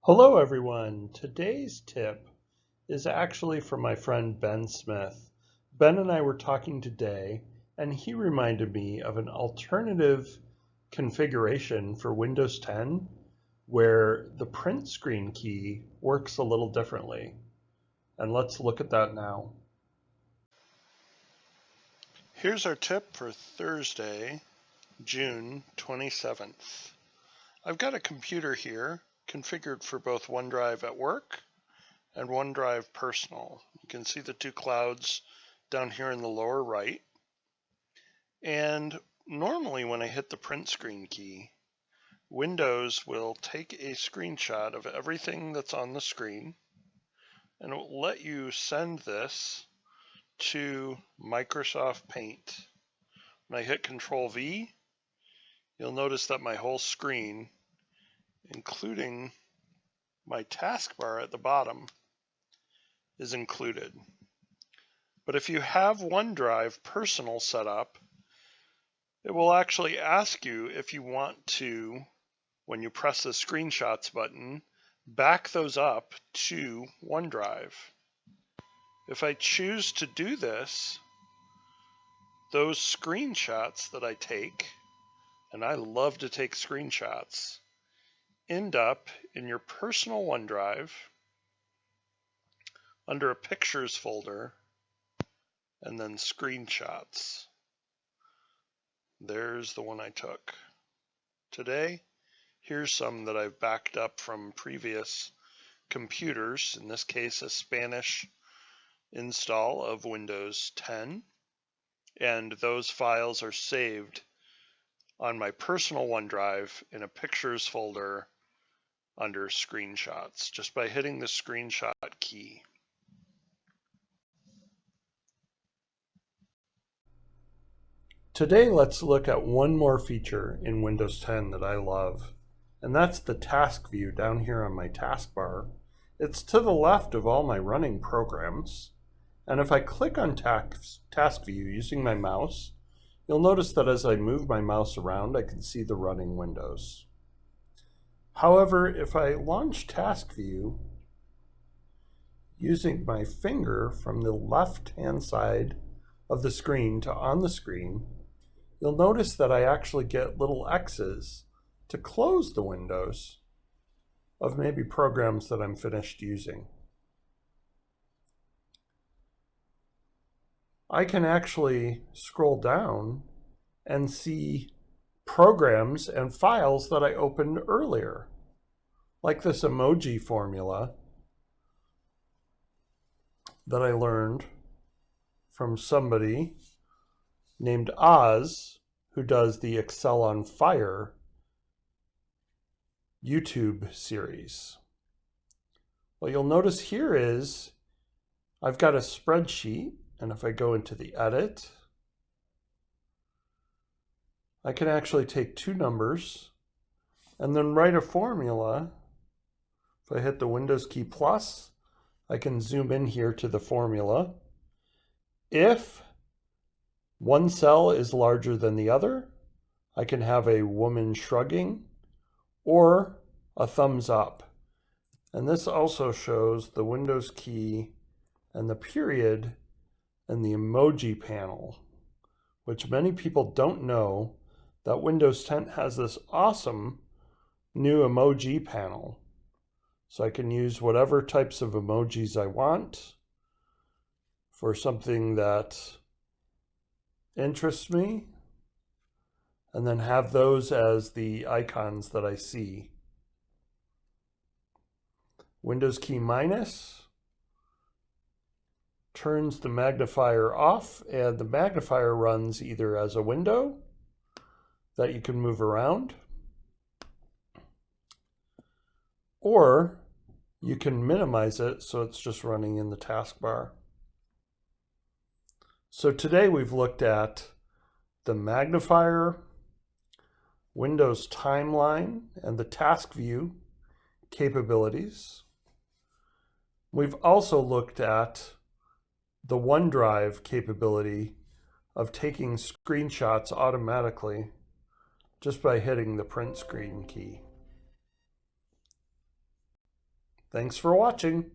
Hello everyone. Today's tip is actually from my friend Ben Smith. Ben and I were talking today and he reminded me of an alternative configuration for Windows 10 where the print screen key works a little differently. And let's look at that now. Here's our tip for Thursday, June 27th. I've got a computer here configured for both OneDrive at work and OneDrive Personal. You can see the two clouds down here in the lower right. And normally when I hit the print screen key, Windows will take a screenshot of everything that's on the screen and it will let you send this to Microsoft Paint. When I hit Control V, you'll notice that my whole screen, including my taskbar at the bottom, is included. But if you have OneDrive Personal set up, it will actually ask you if you want to, when you press the Screenshots button, back those up to OneDrive. If I choose to do this, those screenshots that I take, and I love to take screenshots, end up in your personal OneDrive under a Pictures folder and then Screenshots. There's the one I took. Today, here's some that I've backed up from previous computers, in this case a Spanish install of Windows 10, and those files are saved on my personal OneDrive in a Pictures folder under Screenshots, just by hitting the Screenshot key. Today, let's look at one more feature in Windows 10 that I love, and that's the task view down here on my taskbar. It's to the left of all my running programs, and if I click on task view using my mouse, you'll notice that as I move my mouse around, I can see the running windows. However, if I launch task view using my finger from the left-hand side of the screen to on the screen, you'll notice that I actually get little X's to close the windows of maybe programs that I'm finished using. I can actually scroll down and see programs and files that I opened earlier, like this emoji formula that I learned from somebody named Oz, who does the Excel on Fire YouTube series. What you'll notice here is I've got a spreadsheet, and if I go into the edit, I can actually take two numbers and then write a formula. If I hit the Windows key plus, I can zoom in here to the formula. If one cell is larger than the other, I can have a woman shrugging or a thumbs up. And this also shows the Windows key and the period and the emoji panel, which many people don't know that Windows 10 has this awesome new emoji panel. So I can use whatever types of emojis I want for something that interests me, and then have those as the icons that I see. Windows key minus turns the magnifier off, and the magnifier runs either as a window that you can move around, or you can minimize it so it's just running in the taskbar. So today we've looked at the magnifier, Windows timeline, and the task view capabilities. We've also looked at the OneDrive capability of taking screenshots automatically just by hitting the print screen key. Thanks for watching.